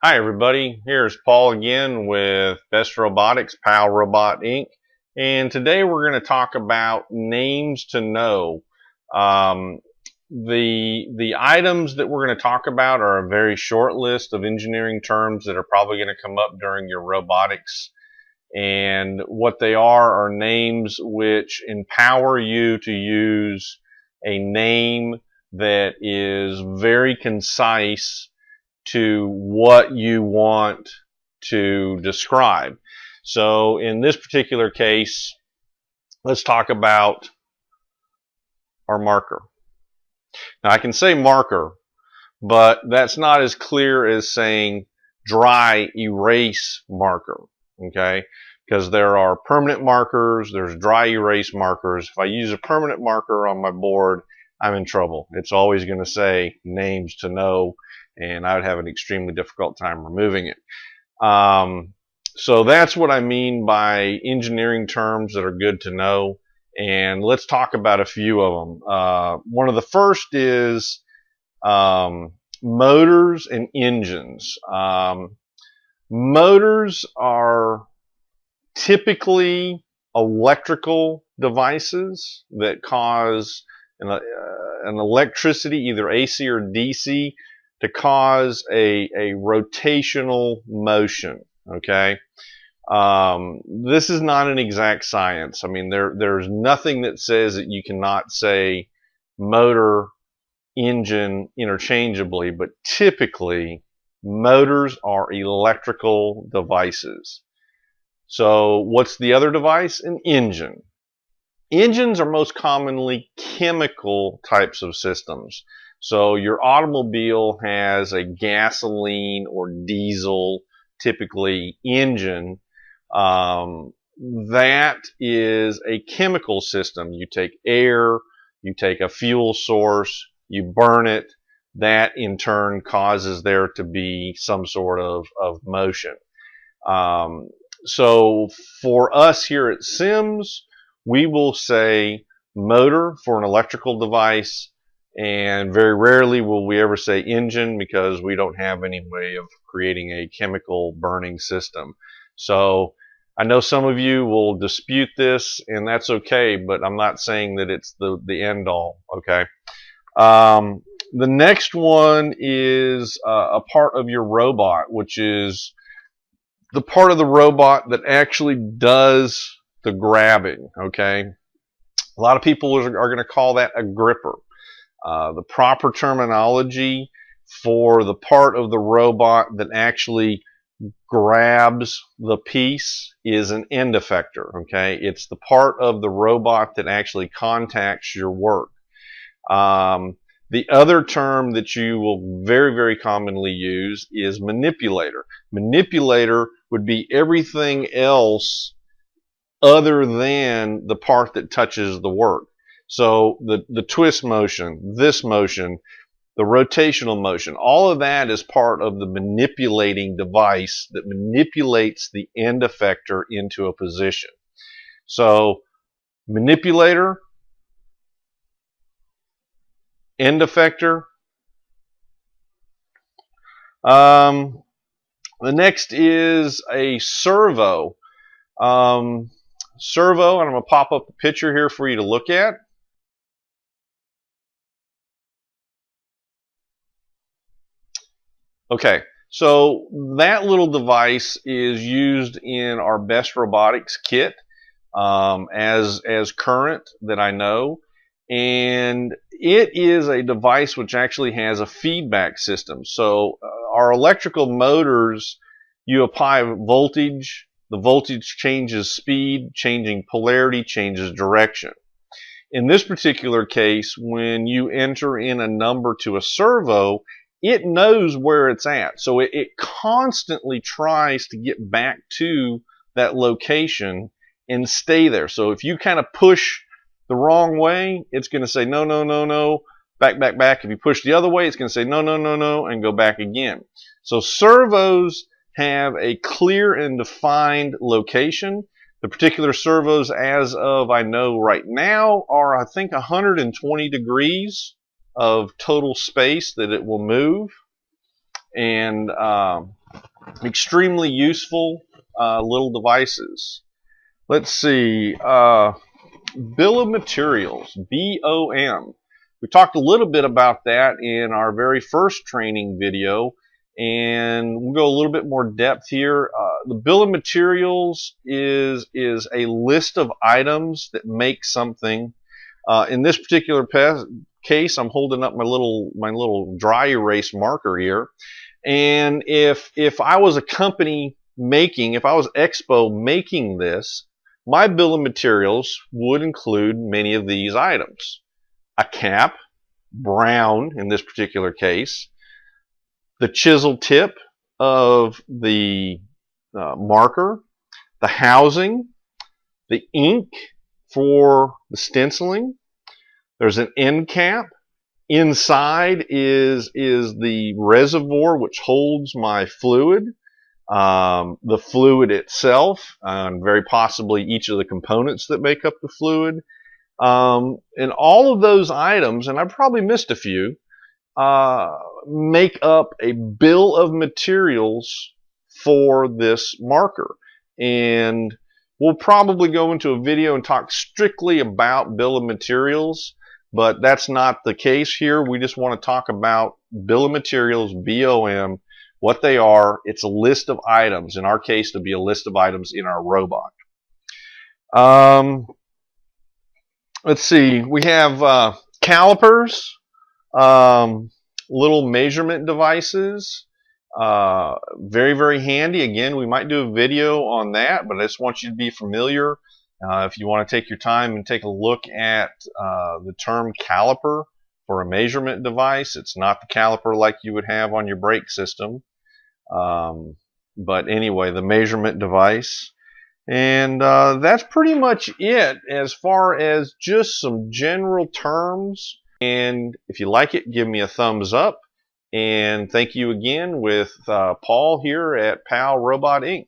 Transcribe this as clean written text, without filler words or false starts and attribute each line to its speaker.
Speaker 1: Hi everybody, here's Paul again with Best Robotics, Pal Robot Inc. And today we're going to talk about names to know. Um, the items that we're going to talk about are a very short list of engineering terms that are probably going to come up during your robotics. And what they are names which empower you to use a name that is very concise to what you want to describe. So in this particular case, let's talk about our marker. Now I can say marker, but that's not as clear as saying dry erase marker, okay? Because there are permanent markers, there's dry erase markers. If I use a permanent marker on my board, I'm in trouble. It's always going to say names to know, and I would have an extremely difficult time removing it. So that's what I mean by engineering terms that are good to know, and let's talk about a few of them. One of the first is motors and engines. Motors are typically electrical devices that cause an electricity, either AC or DC, to cause a rotational motion, okay? This is not an exact science. I mean, there's nothing that says that you cannot say motor, engine interchangeably, but typically motors are electrical devices. So what's the other device? An engine. Engines are most commonly chemical types of systems. So your automobile has a gasoline or diesel, typically, engine. That is a chemical system. You take air, you take a fuel source, you burn it. That in turn causes there to be some sort of motion. So for us here at Sims, we will say motor for an electrical device, and very rarely will we ever say engine because we don't have any way of creating a chemical burning system. So I know some of you will dispute this, and that's okay, but I'm not saying that it's the end all, okay? The next one is a part of your robot, which is the part of the robot that actually does the grabbing, okay? A lot of people are going to call that a gripper. The proper terminology for the part of the robot that actually grabs the piece is an end effector, okay? It's the part of the robot that actually contacts your work. The other term that you will very, very commonly use is manipulator. Manipulator would be everything else other than the part that touches the work. So the twist motion, this motion, the rotational motion, all of that is part of the manipulating device that manipulates the end effector into a position. So manipulator, end effector. The next is a servo. Servo, and I'm going to pop up a picture here for you to look at. Okay, so that little device is used in our Best Robotics kit as current that I know, and it is a device which actually has a feedback system. So our electrical motors, you apply voltage, the voltage changes speed, changing polarity, changes direction. In this particular case, when you enter in a number to a servo, it knows where it's at. So it constantly tries to get back to that location and stay there. So if you kind of push the wrong way, it's going to say no, no, no, no, back, back, back. If you push the other way, it's going to say no, no, no, no, and go back again. So servos have a clear and defined location. The particular servos, as of I know right now, are I think 120 degrees of total space that it will move. And Extremely useful little devices. Let's see. Bill of materials, BOM. We talked a little bit about that in our very first training video, and we'll go a little bit more depth here. The bill of materials is a list of items that make something. In this particular case, I'm holding up my little dry erase marker here, and if I was a company making, if I was Expo making this, my bill of materials would include many of these items. A cap, brown in this particular case, the chisel tip of the marker, the housing, the ink for the stenciling. There's an end cap. Inside is the reservoir which holds my fluid. The fluid itself, and very possibly each of the components that make up the fluid. And all of those items, and I probably missed a few, make up a bill of materials for this marker. And we'll probably go into a video and talk strictly about bill of materials, but that's not the case here. We just want to talk about bill of materials, BOM, what they are. It's a list of items. In our case, to be a list of items in our robot. Let's see. We have calipers, little measurement devices. Very, very handy. Again, we might do a video on that, but I just want you to be familiar. If you want to take your time and take a look at the term caliper for a measurement device, it's not the caliper like you would have on your brake system. But anyway, the measurement device. And that's pretty much it as far as just some general terms. And if you like it, give me a thumbs up. And thank you again with Paul here at PAL Robot Inc.